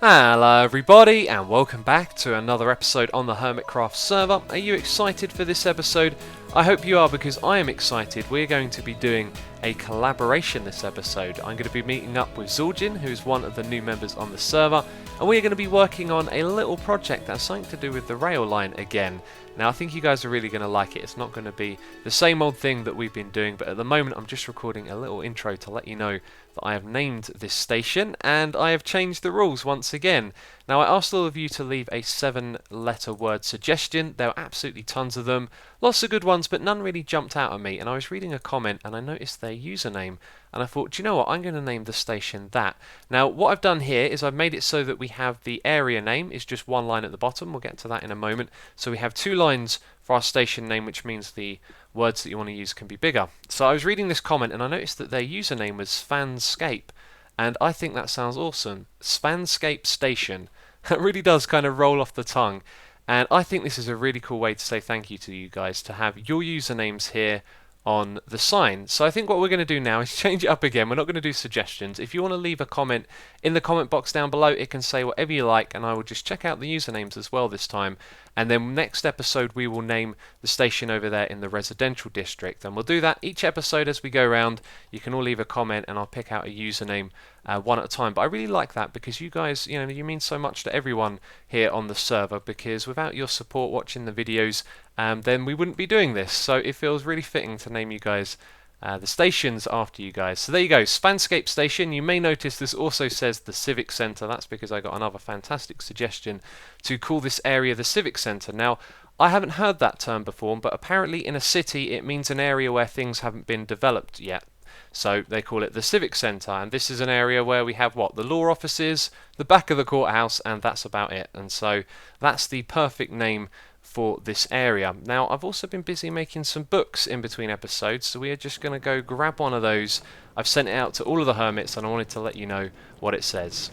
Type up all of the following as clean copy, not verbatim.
Hello everybody and welcome back to another episode on the Hermitcraft server. Are you excited for this episode? I hope you are because I am excited. We're going to be doing a collaboration this episode. I'm going to be meeting up with Zul'jin, who's one of the new members on the server, and we're going to be working on a little project that's something to do with the rail line again. Now I think you guys are really going to like it. It's not going to be the same old thing that we've been doing, but at the moment I'm just recording a little intro to let you know that I have named this station and I have changed the rules once again. Now I asked all of you to leave a 7-letter word suggestion. There were absolutely tons of them, lots of good ones, but none really jumped out at me. And I was reading a comment and I noticed their username and I thought, do you know what, I'm going to name the station that. Now what I've done here is I've made it so that we have the area name is just one line at the bottom. We'll get to that in a moment. So we have 2 lines for our station name, which means the words that you want to use can be bigger. So I was reading this comment and I noticed that their username was Fanscape, and I think that sounds awesome. Fanscape Station. That really does kind of roll off the tongue, and I think this is a really cool way to say thank you to you guys, to have your usernames here on the sign. So I think what we're going to do now is change it up again. We're not going to do suggestions. If you want to leave a comment in the comment box down below, it can say whatever you like, and I will just check out the usernames as well this time. And then next episode we will name the station over there in the residential district, and we'll do that each episode as we go around. You can all leave a comment and I'll pick out a username one at a time. But I really like that because you guys, you mean so much to everyone here on the server, because without your support watching the videos, then we wouldn't be doing this. So it feels really fitting to name you guys the stations after you guys. So there you go, Fanscape Station. You may notice this also says the Civic Centre. That's because I got another fantastic suggestion to call this area the Civic Centre. Now, I haven't heard that term before, but apparently in a city it means an area where things haven't been developed yet. So they call it the Civic Centre, and this is an area where we have what? The law offices, the back of the courthouse, and that's about it. And so that's the perfect name for this area. Now I've also been busy making some books in between episodes, so we are just going to go grab one of those. I've sent it out to all of the hermits and I wanted to let you know what it says.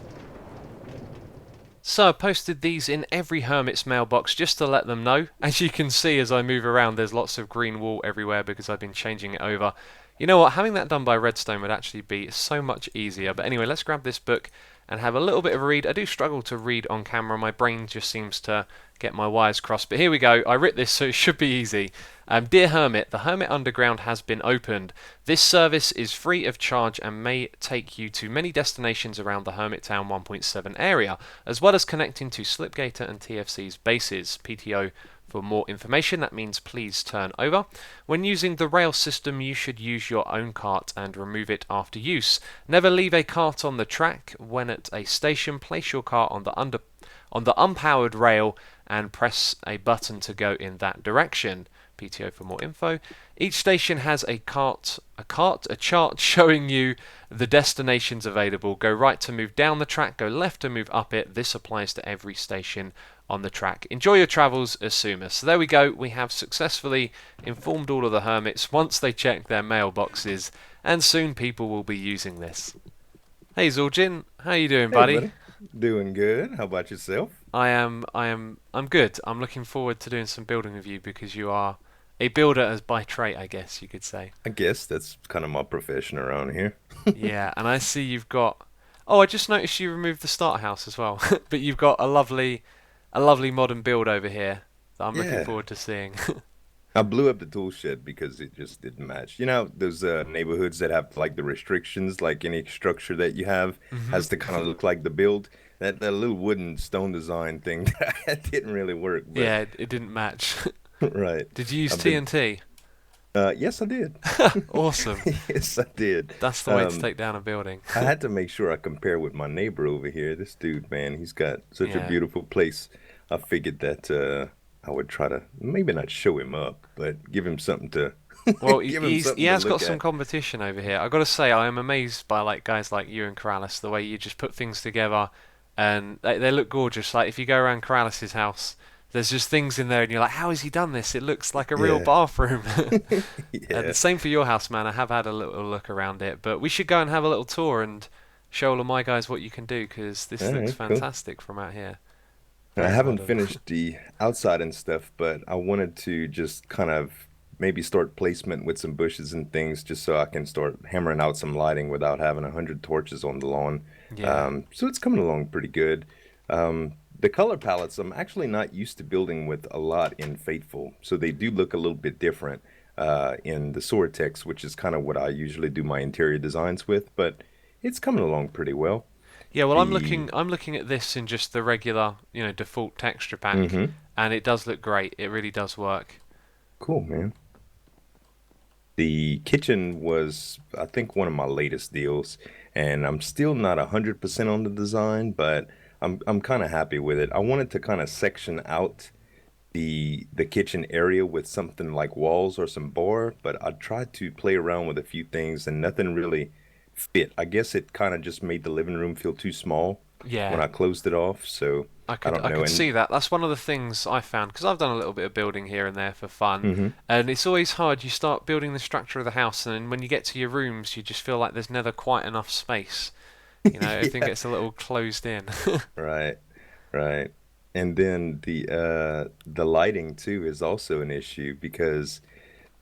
So I posted these in every hermit's mailbox just to let them know. As you can see as I move around, there's lots of green wool everywhere because I've been changing it over. You know what, having that done by redstone would actually be so much easier. But anyway, let's grab this book and have a little bit of a read. I do struggle to read on camera. My brain just seems to get my wires crossed. But here we go. I writ this, so it should be easy. Dear Hermit, the Hermit Underground has been opened. This service is free of charge and may take you to many destinations around the Hermit Town 1.7 area, as well as connecting to Slipgator and TFC's bases. PTO for more information, that means please turn over. When using the rail system, you should use your own cart and remove it after use. Never leave a cart on the track. When at a station, place your cart on the unpowered rail and press a button to go in that direction. PTO for more info. Each station has a chart showing you the destinations available. Go right to move down the track, go left to move up it. This applies to every station on the track. Enjoy your travels, Asuma. So there we go. We have successfully informed all of the hermits once they check their mailboxes, and soon people will be using this. Hey Zul'jin, how you doing, Hey, buddy? buddy. Doing good. How about yourself? I'm good. I'm looking forward to doing some building with you because you are a builder as by trait, I guess you could say. I guess that's kind of my profession around here. Yeah, and I see you've got. Oh, I just noticed you removed the starter house as well, but you've got a lovely modern build over here that I'm looking Yeah. forward to seeing. I blew up the tool shed because it just didn't match. You know, those neighborhoods that have like the restrictions, like any structure that you have hmm has to kind of look like the build. That little wooden stone design thing that didn't really work, but Yeah, it didn't match. right. Did you use I've been TNT? yes, I did. Awesome. Yes, I did. That's the way to Um take down a building. I had to make sure I compare with my neighbor over here. This dude, man, he's got such a Yeah. beautiful place. I figured that I would try to maybe not show him up, but give him something to Well, give him he something to has look got some at. competition over here. I've got to say, I am amazed by like guys like you and Corrales, the way you just put things together, and they look gorgeous. Like if you go around Corrales' house, there's just things in there, and you're like, how has he done this? It looks like a real Yeah. bathroom. The Yeah. same for your house, man. I have had a little look around it, but we should go and have a little tour and show all of my guys what you can do because this All looks right, cool. fantastic from out here. I Very haven't modern. finished the outside and stuff, but I wanted to just kind of maybe start placement with some bushes and things just so I can start hammering out some lighting without having 100 torches on the lawn. Yeah. So it's coming along pretty good. The color palettes, I'm actually not used to building with a lot in Fateful, so they do look a little bit different in the Soartex, which is kind of what I usually do my interior designs with, but it's coming along pretty well. Yeah, well, I'm The looking. I'm looking at this in just the regular, default texture pack, hmm and it does look great. It really does work. Cool, man. The kitchen was, I think, one of my latest deals, and I'm still not 100% on the design, but I'm kind of happy with it. I wanted to kind of section out the kitchen area with something like walls or some bar, but I tried to play around with a few things and nothing really fit. I guess it kind of just made the living room feel too small when Yeah, I closed it off, so I I could don't I know. could And see that. That's one of the things I found because I've done a little bit of building here and there for fun, hmm and it's always hard. You start building the structure of the house, and then when you get to your rooms, you just feel like there's never quite enough space. Everything yeah, gets a little closed in. right, right. And then the lighting too is also an issue because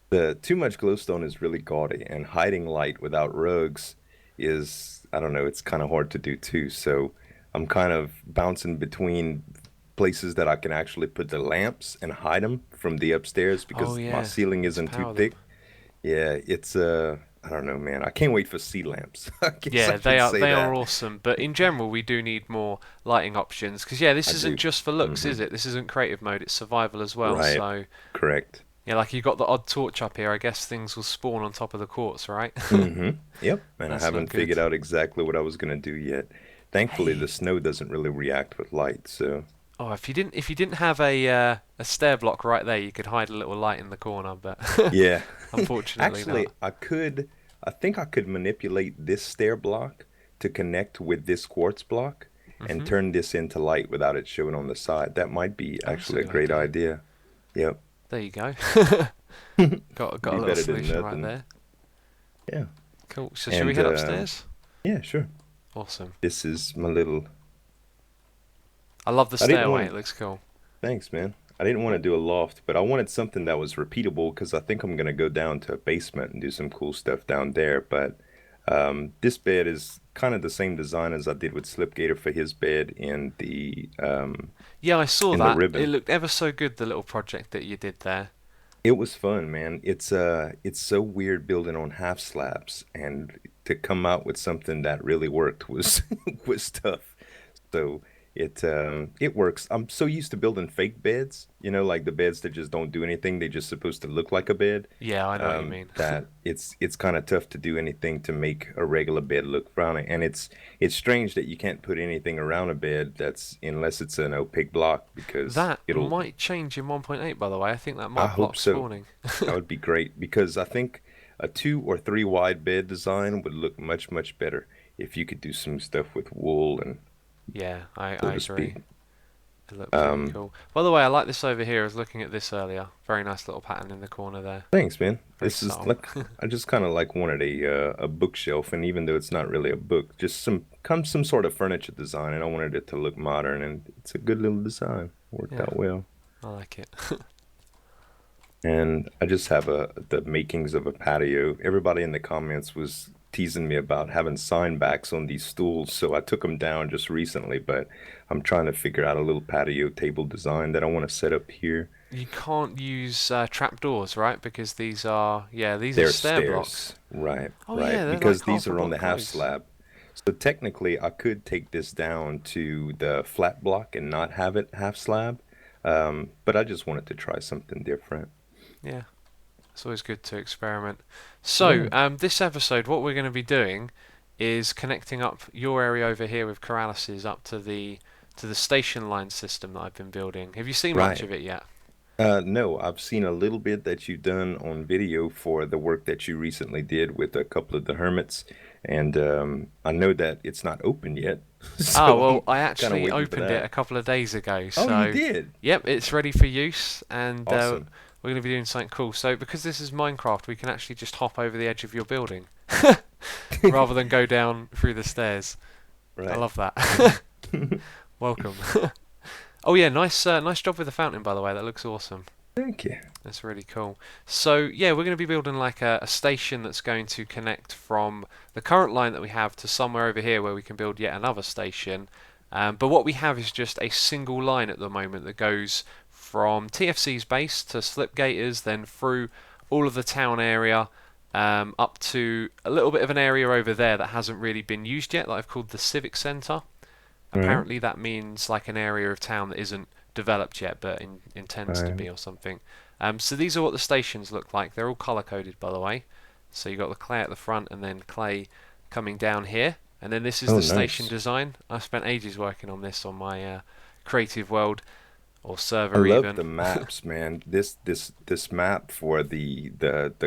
the too much glowstone is really gaudy, and hiding light without rugs is, I don't know, it's kind of hard to do too. So I'm kind of bouncing between places that I can actually put the lamps and hide them from the upstairs Oh because my yeah, ceiling to isn't too power them. thick. Yeah, it's I don't know, man. I can't wait for sea lamps. I guess I Yeah, they should are say they are that. awesome, but in general we do need more lighting options because yeah, this I isn't do. just for looks, hmm is it? This isn't creative mode, it's survival as well. Right. So Correct. yeah, like you got the odd torch up here. I guess things will spawn on top of the quartz, right? Yep. And I That's not haven't good. figured out exactly what I was gonna do yet. Thankfully, the Hey, snow doesn't really react with light, so oh, if you didn't have a stair block right there, you could hide a little light in the corner, but yeah. unfortunately Actually, not. I think I could manipulate this stair block to connect with this quartz block and Mhm. turn this into light without it showing on the side. That might be Oh, that's a actually a good great idea. idea. Yep. There you go. Got a Be little better than solution right nothing. there. Yeah. Cool. So should we And head upstairs? yeah, sure. Awesome. This is my little I love the I didn't stairway. want It looks cool. thanks, man. I didn't want to do a loft, but I wanted something that was repeatable because I think I'm gonna go down to a basement and do some cool stuff down there. But this bed is kind of the same design as I did with Slipgator for his bed Yeah, I saw in the that. It ribbon. looked ever so good, the little project that you did there. It was fun, man. It's so weird building on half slabs, and to come out with something that really worked was was tough. So it works. I'm so used to building fake beds, like the beds that just don't do anything. They're just supposed to look like a bed. Yeah, I know what you mean. That it's kind of tough to do anything to make a regular bed look brown. And it's strange that you can't put anything around a bed that's unless it's an opaque block because That it'll. might change in 1.8, by the way. I think that I might hope block so. spawning. That would be great because I think a 2 or 3 wide bed design would look much, much better if you could do some stuff with wool and Yeah, I, so I to agree. speak. It looks really Um, cool. By the way, I like this over here. I was looking at this earlier. Very nice little pattern in the corner there. Thanks, man. Very This is subtle. like I just kind of like wanted a bookshelf, and even though it's not really a book, just some sort of furniture design, and I wanted it to look modern, and it's a good little design. Worked Yeah, out well. I like it. And I just have the makings of a patio. Everybody in the comments was teasing me about having sign backs on these stools, so I took them down just recently, but I'm trying to figure out a little patio table design that I want to set up here. You can't use trapdoors, right? Because these are There's stair blocks. stairs. Right, Oh yeah, right. they're Because like these half a are on block the half close. slab. So technically, I could take this down to the flat block and not have it half slab. But I just wanted to try something different. Yeah, it's always good to experiment. So, Yeah. this episode, what we're going to be doing is connecting up your area over here with Corralis's up to the station line system that I've been building. Have you seen much Right. of it yet? No, I've seen a little bit that you've done on video for the work that you recently did with a couple of the hermits, and I know that it's not open yet, Ah, so well, I'm I kind of actually waiting for opened it a that. couple of days ago, Oh, you so did? yep, it's ready for use, and Awesome. we're going to be doing something cool. So, because this is Minecraft, we can actually just hop over the edge of your building rather than go down through the stairs. I Right. love that. Welcome. Oh yeah, nice job with the fountain, by the way. That looks awesome. Thank you. That's really cool. So yeah, we're going to be building like a station that's going to connect from the current line that we have to somewhere over here where we can build yet another station. But what we have is just a single line at the moment that goes from TFC's base to Slipgators, then through all of the town area, up to a little bit of an area over there that hasn't really been used yet, that I've called the Civic Centre. Right. Apparently that means like an area of town that isn't developed yet but intends to Right. be or something. So these are what the stations look like. They're all color coded, by the way. So you've got the clay at the front and then clay coming down here. And then this is Oh, the station nice. design. I spent ages working on this on my creative world or I server love even. the maps, man. This map for the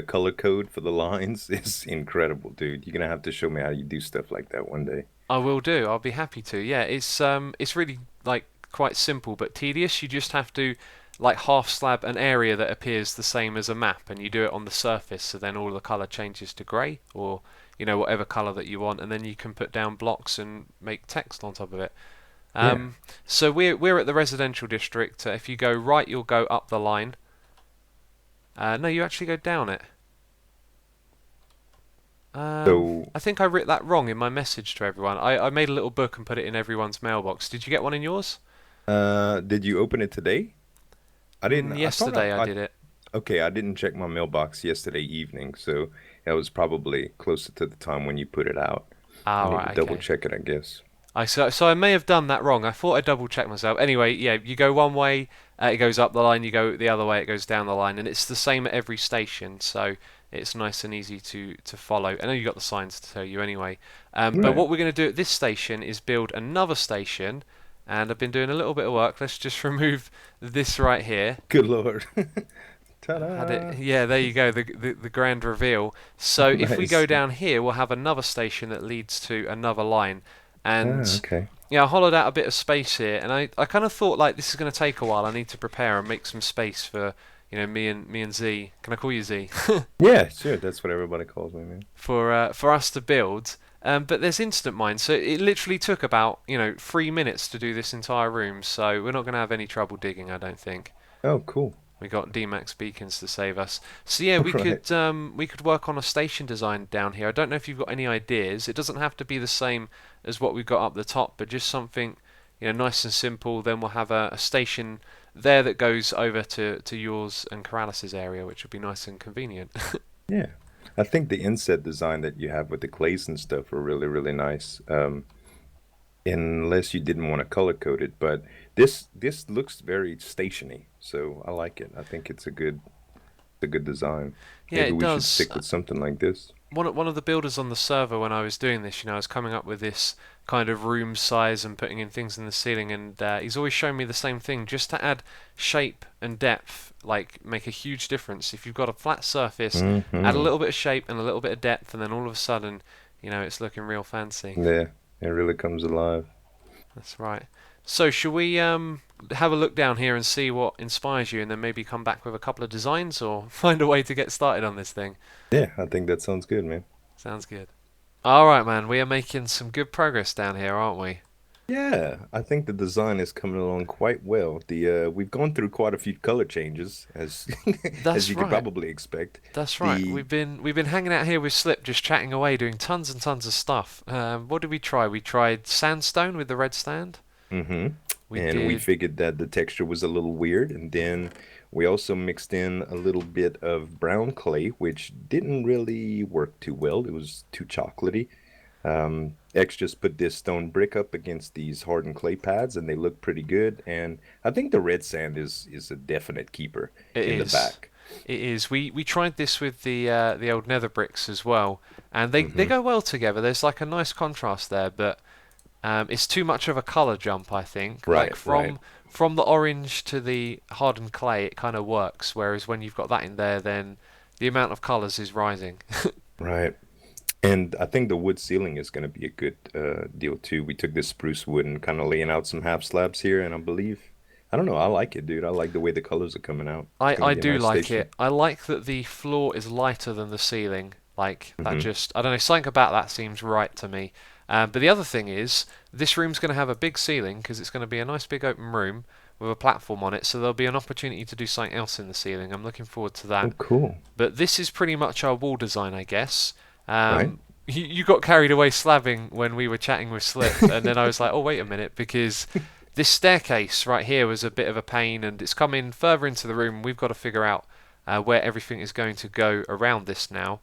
color code for the lines is incredible, dude. You're gonna have to show me how you do stuff like that one day. I will do. I'll be happy to. Yeah, it's really like quite simple but tedious. You just have to like half slab an area that appears the same as a map, and you do it on the surface, so then all the color changes to grey or whatever color that you want, and then you can put down blocks and make text on top of it. Yeah. So we're at the residential district. If you go right, you'll go up the line. No, you actually go down it. So, I think I wrote that wrong in my message to everyone. I made a little book and put it in everyone's mailbox. Did you get one in yours? did you open it today? I didn't. I thought Yesterday I did it. okay, I didn't check my mailbox yesterday evening, so that was probably closer to the time when you put it out. I Ah, need to right, double okay. check it, I guess. So I may have done that wrong. I thought I double checked myself. Anyway, yeah, you go one way, it goes up the line. You go the other way, it goes down the line, and it's the same at every station. So it's nice and easy to follow. I know you got the signs to tell you anyway. But Right. what we're going to do at this station is build another station, and I've been doing a little bit of work. Let's just remove this right here. Good Lord. Had Ta-da! it, yeah, there you go, the grand reveal. So if we go Nice. down here, we'll have another station that leads to another line, Ah, and okay. yeah, I hollowed out a bit of space here, and I kind of thought like this is going to take a while. I need to prepare and make some space for me and Z. Can I call you Z? Yeah, sure. That's what everybody calls me, man. For us to build. But there's instant mine, so it literally took about 3 minutes to do this entire room. So we're not going to have any trouble digging, I don't think. Oh, cool. We got D-Max beacons to save us. So yeah, Right. we could work on a station design down here. I don't know if you've got any ideas. It doesn't have to be the same as what we've got up the top, but just something nice and simple. Then we'll have a station there that goes over to yours and Corralis's area, which would be nice and convenient. Yeah. I think the inset design that you have with the clays and stuff are really, really nice. Unless you didn't want to color code it, but this looks very stationy, so I like it. I think it's a good design. Yeah, Maybe it we should does. stick with something like this. One of the builders on the server when I was doing this, I was coming up with this kind of room size and putting in things in the ceiling, and he's always shown me the same thing. Just to add shape and depth, like make a huge difference. If you've got a flat surface, add a Hmm. little bit of shape and a little bit of depth, and then all of a sudden, it's looking real fancy. Yeah, it really comes alive. That's right. So, shall we have a look down here and see what inspires you, and then maybe come back with a couple of designs, or find a way to get started on this thing? Yeah, I think that sounds good, man. Sounds good. All right, man. We are making some good progress down here, aren't we? Yeah, I think the design is coming along quite well. The we've gone through quite a few color changes, as as That's you could right. probably expect. That's right. The We've been hanging out here with Slip, just chatting away, doing tons and tons of stuff. What did we try? We tried sandstone with the red stand. hmm We And we did. figured that the texture was a little weird, and then we also mixed in a little bit of brown clay, which didn't really work too well. It was too chocolatey. X just put this stone brick up against these hardened clay pads, and they look pretty good. And I think the red sand is a definite keeper It in the is. back. It is. We tried this with the old nether bricks as well, and they Hmm. go well together. There's like a nice contrast there, but it's too much of a color jump, I think. Like Right, right, from the orange to the hardened clay, it kind of works. Whereas when you've got that in there, then the amount of colors is rising. right. And I think the wood ceiling is going to be a good deal too. We took this spruce wood and kind of laying out some half slabs here, and I don't know, I like it, dude. I like the way the colors are coming out. It's going I to be a do nice like station. it. I like that the floor is lighter than the ceiling. Like that, Hmm. just I don't know. Something about that seems right to me. But the other thing is, this room's going to have a big ceiling because it's going to be a nice big open room. with a platform on it, so there'll be an opportunity to do something else in the ceiling. I'm looking forward to Oh, that. cool. But this is pretty much our wall design, I guess. Right? You got carried away slabbing when we were chatting with Slip, and then I was like, oh, wait a minute, because this staircase right here was a bit of a pain, and it's coming further into the room. We've got to figure out where everything is going to go around this now.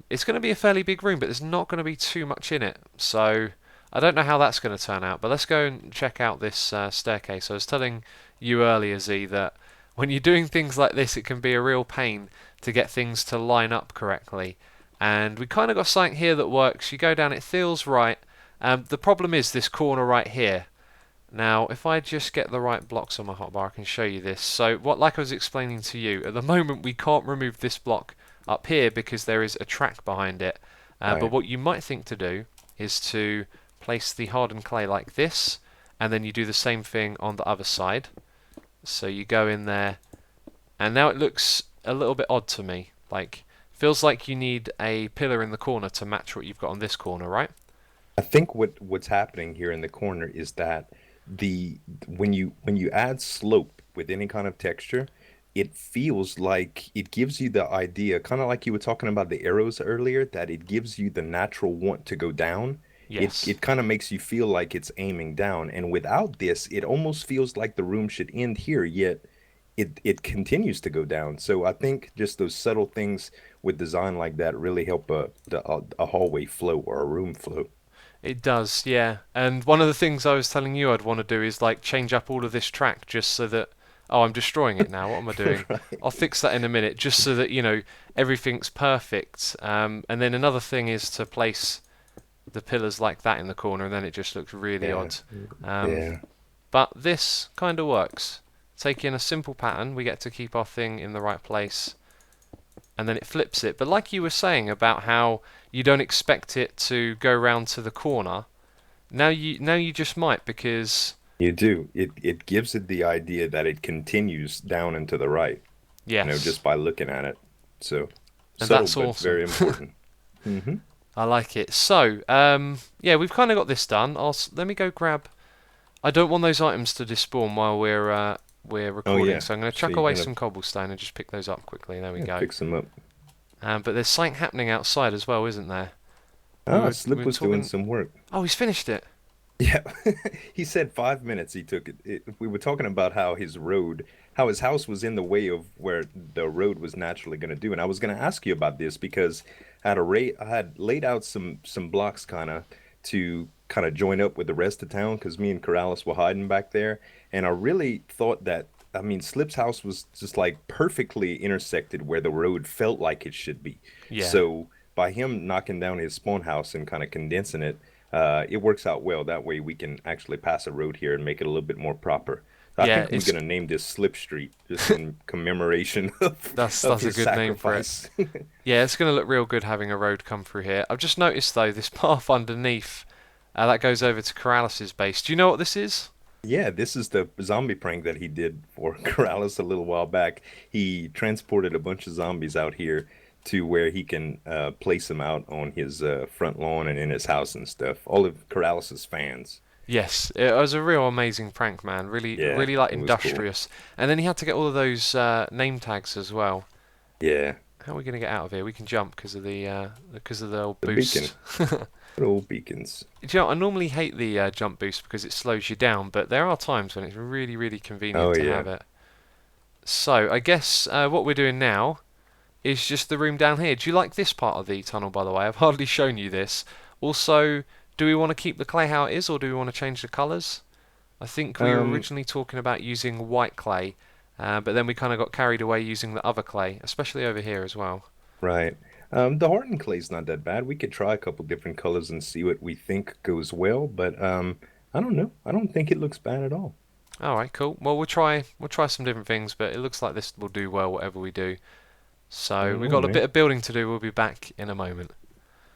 It's going to be a fairly big room, but there's not going to be too much in it. So I don't know how that's going to turn out. But let's go and check out this staircase. I was telling you earlier, Z, that when you're doing things like this, it can be a real pain to get things to line up correctly. And we kind of got something here that works. You go down, it feels right. The problem is this corner right here. Now, if I just get the right blocks on my hotbar, I can show you this. So, like I was explaining to you, at the moment we can't remove this block up here because there is a track behind it. But Right. what you might think to do is to place the hardened clay like this, and then you do the same thing on the other side. So you go in there, and now it looks a little bit odd to me. Like, feels like you need a pillar in the corner to match what you've got on this corner, right? I think what's happening here in the corner is that the when you add slope with any kind of texture, it feels like it gives you the idea, kind of like you were talking about the arrows earlier, that it gives you the natural want to go down. It Yes. it kind of makes you feel like it's aiming down, and without this, it almost feels like the room should end here, yet it continues to go down. So I think just those subtle things with design like that really help a hallway flow or a room flow. It does, yeah. And one of the things I was telling you I'd want to do is like change up all of this track just so that oh, I'm destroying it now. What am I doing? Right. I'll fix that in a minute just so that, everything's perfect. And then another thing is to place the pillars like that in the corner and then it just looks really Yeah. odd. Um, Yeah. but this kind of works. Taking a simple pattern, we get to keep our thing in the right place and then it flips it. But like you were saying about how you don't expect it to go round to the corner, now you just might because You do. It gives it the idea that it continues down and to the right, yes, just by looking at it. So and subtle that's but awesome. very important. Hmm. I like it. So, yeah, we've kind of got this done. Let me go grab. I don't want those items to despawn while we're Oh recording, yeah. so I'm going to So chuck you're away gonna some cobblestone and just pick those up quickly. There we yeah, go. fix them up. But there's something happening outside as well, isn't there? We Ah, were we Slip were was doing talking. some work. Oh, he's finished it. Yeah, he said 5 minutes he took it. We were talking about how his house was in the way of where the road was naturally going to do. And I was going to ask you about this because I had laid out some blocks to kind of join up with the rest of town because me and Corrales were hiding back there. And I really thought that, I mean, Slip's house was just like perfectly intersected where the road felt like it should be. Yeah, So by him knocking down his spawn house and kind of condensing it, it works out well. That way we can actually pass a road here and make it a little bit more proper. So I yeah. think we're It's gonna name this Slip Street just in commemoration of that's a his good name for it. sacrifice. Yeah, it's going to look real good having a road come through here. I've just noticed though this path underneath that goes over to Corrales' base. Do you know what this is? Yeah, this is the zombie prank that he did for Corrales a little while back. He transported a bunch of zombies out here to where he can place them out on his front lawn and in his house and stuff. All of Corrales's fans. Yes, it was a real amazing prank, man. Really, Yeah, really like it was cool. industrious. And then he had to get all of those name tags as well. Yeah, How are we going to get out of here? We can jump because of the old the beacon. boost. Good old beacons. Do you know, I normally hate the jump boost because it slows you down, but there are times when it's really, really convenient Oh to yeah. have it. So I guess what we're doing now is just the room down here. Do you like this part of the tunnel, by the way? I've hardly shown you this. Also, do we want to keep the clay how it is, or do we want to change the colours? I think we were Um, originally talking about using white clay, but then we kind of got carried away using the other clay, especially over here as well. right. The hardened clay's not that bad. We could try a couple different colors and see what we think goes well, but I don't know. I don't think it looks bad at all. All right, cool. Well, we'll try some different things, but it looks like this will do well whatever we do. I So don't we've know, got a bit man. of building to do. We'll be back in a moment.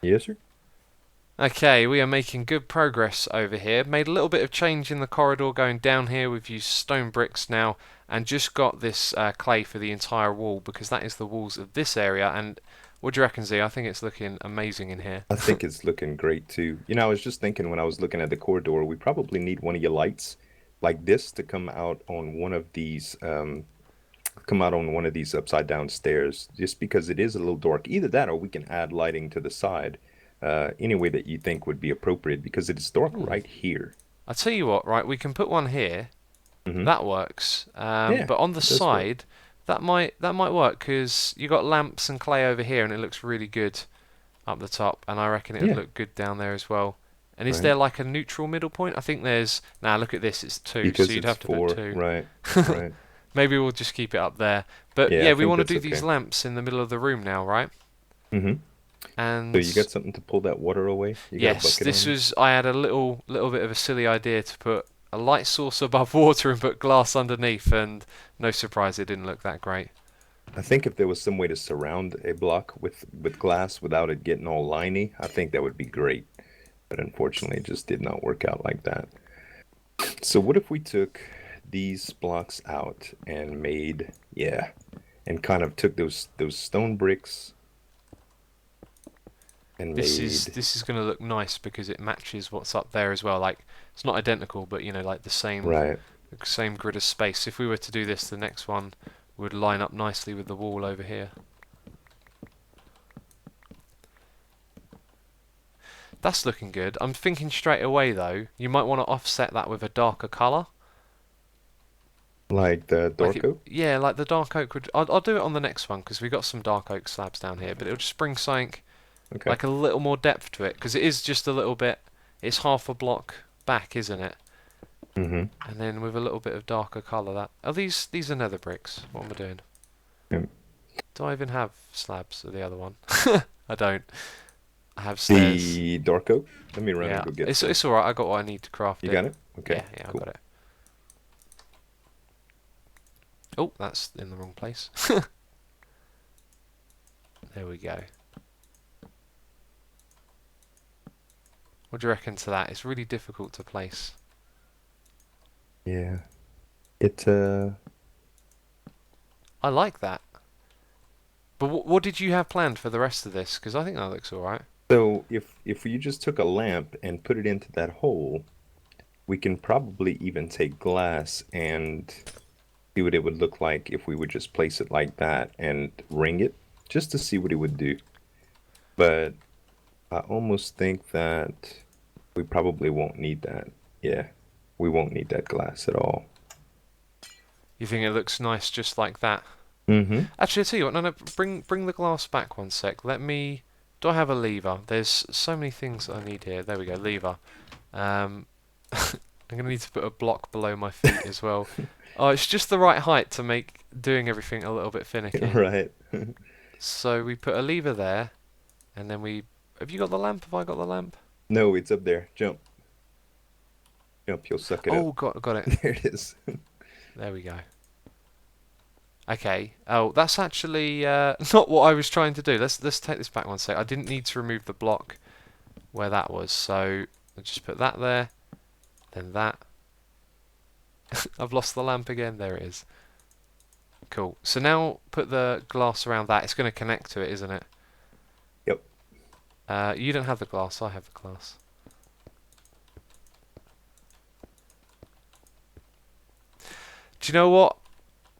Yes, sir. Okay, we are making good progress over here. Made a little bit of change in the corridor going down here. We've used stone bricks now and just got this clay for the entire wall because that is the walls of this area. And what do you reckon, Z? I think it's looking amazing in here. I think it's looking great too. I was just thinking when I was looking at the corridor, we probably need one of your lights like this to come out on one of these upside down stairs, just because it is a little dark. Either that, or we can add lighting to the side, any way that you think would be appropriate, because it is dark Hmm. right here. I'll tell you what, right? We can put one here. Hmm. That works. Yeah, But on the it does work. side, that might work because you got lamps and clay over here, and it looks really good up the top. And I reckon it would Yeah, look good down there as well. And is right. there like a neutral middle point? I think there's. Now look at this. It's two, so Because you'd it's have to put four, two. right, right. Maybe we'll just keep it up there. But Yeah, yeah, I we think want to that's do these okay. lamps in the middle of the room now, right? Hmm. So And you got something to pull that water away? You got a yes, bucket on this you? was. I had a little bit of a silly idea to put a light source above water and put glass underneath, and no surprise, it didn't look that great. I think if there was some way to surround a block with glass without it getting all liney, I think that would be great. But unfortunately, it just did not work out like that. So what if we took these blocks out and made, yeah, and kind of took those stone bricks and This is made, this is going to look nice because it matches what's up there as well. Like it's not identical, but like right. the same grid of space. If we were to do this, the next one would line up nicely with the wall over here. That's looking good. I'm thinking straight away though, you might want to offset that with a darker colour. Like the Like it, Dorco? yeah, like the dark oak would. I'll do it on the next one because we got some dark oak slabs down here, but it'll just bring something Okay. like a little more depth to it because it is just a little bit. It's half a block back, isn't it? Mm-hmm. And then with a little bit of darker colour. That are these are nether bricks. What am I doing? Yeah. Do I even have slabs of the other one? I don't. I have stairs. The Dorco? Let me run and Yeah, go get it's some. it's all right. I got what I need to craft You it. got it? Okay, Yeah, I cool. got it. Oh, that's in the wrong place. There we go. What do you reckon to that? It's really difficult to place. Yeah. It I like that. But what did you have planned for the rest of this? Because I think that looks all right. so if you just took a lamp and put it into that hole, we can probably even take glass and see what it would look like if we would just place it like that and ring it just to see what it would do. But I almost think that we probably won't need that. Yeah, we won't need that glass at all. You think it looks nice just like that? Mm-hmm. Actually, I tell you what. No, no. Bring the glass back one sec. Let me. Do I have a lever? There's so many things that I need here. There we go. Lever. Um, I'm gonna need to put a block below my feet as well. Oh, it's just the right height to make doing everything a little bit finicky. Right. So we put a lever there, and then we. Have you got the lamp? Have I got the lamp? No, it's up there. Jump. Jump, you'll suck it up. Oh, got it. There it is. There we go. Okay. Oh, that's actually not what I was trying to do. Let's take this back one sec. I didn't need to remove the block where that was, so I'll just put that there, then that. I've lost the lamp again. There it is. Cool. So now put the glass around that. It's going to connect to it, isn't it? Yep. You don't have the glass. I have the glass. Do you know what?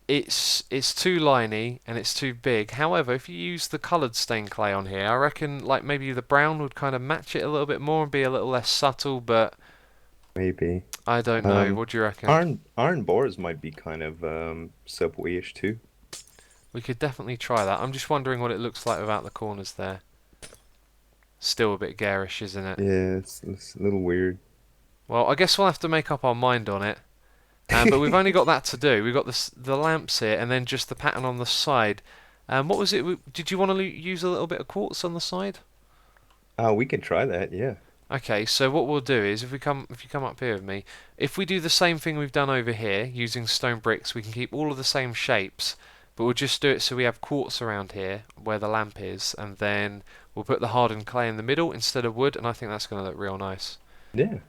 It's too liney and it's too big. However, if you use the coloured stained clay on here, I reckon like maybe the brown would kind of match it a little bit more and be a little less subtle. But Maybe. I don't know. What do you reckon? Iron bars might be kind of subway-ish too. We could definitely try that. I'm just wondering what it looks like without the corners there. Still a bit garish, isn't it? Yeah, it's a little weird. Well, I guess we'll have to make up our mind on it. But we've only got that to do. We've got the lamps here, and then just the pattern on the side. What was it? Did you want to use a little bit of quartz on the side? We can try that, yeah. Okay, so what we'll do is if you come up here with me, if we do the same thing we've done over here using stone bricks, we can keep all of the same shapes, but we'll just do it so we have quartz around here where the lamp is, and then we'll put the hardened clay in the middle instead of wood, and I think that's going to look real nice. Yeah,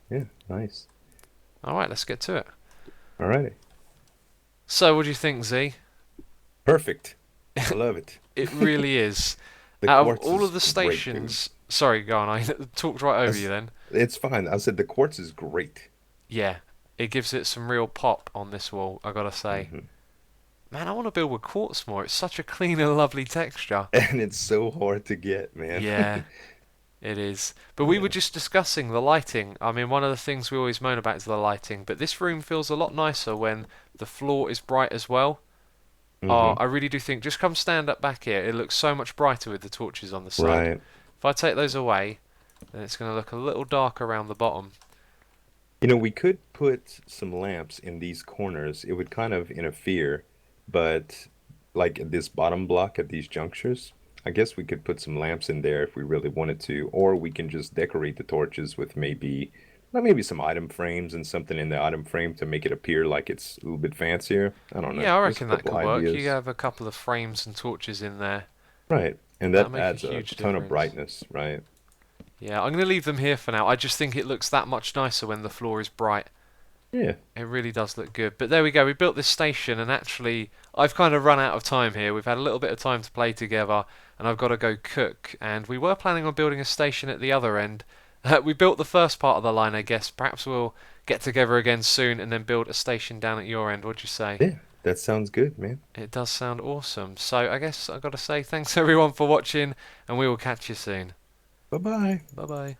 yeah, nice. All right, let's get to it. Alrighty. So, what do you think, Z? Perfect. I love it. It really is. The Out of quartz all of is the great, dude. stations, sorry, go on. I talked right over you That's, then. it's fine. I said the quartz is great. Yeah, It gives it some real pop on this wall, I gotta say. Hmm. Man, I want to build with quartz more. It's such a clean and lovely texture. And it's so hard to get, man. Yeah, it is. But we were Yeah. just discussing the lighting. I mean, one of the things we always moan about is the lighting, but this room feels a lot nicer when the floor is bright as well. Oh, Hmm. I really do think just come stand up back here. It looks so much brighter with the torches on the side. Right. If I take those away, then it's going to look a little dark around the bottom. We could put some lamps in these corners. It would kind of interfere, but like at this bottom block at these junctures, I guess we could put some lamps in there if we really wanted to, or we can just decorate the torches with maybe, well, maybe some item frames and something in the item frame to make it appear like it's a little bit fancier. I don't know. Yeah, I Just a reckon that couple could work. You ideas. have a couple of frames and torches in there. Right. And That'll that make a adds a huge ton of difference. brightness, right? Yeah, I'm going to leave them here for now. I just think it looks that much nicer when the floor is bright. Yeah. It really does look good. But there we go. We built this station, and actually, I've kind of run out of time here. We've had a little bit of time to play together, and I've got to go cook. And we were planning on building a station at the other end. We built the first part of the line, I guess. Perhaps we'll get together again soon and then build a station down at your end. What'd you say? Yeah. That sounds good, man. It does sound awesome. So I guess I've got to say thanks everyone for watching, and we will catch you soon. Bye-bye. Bye bye.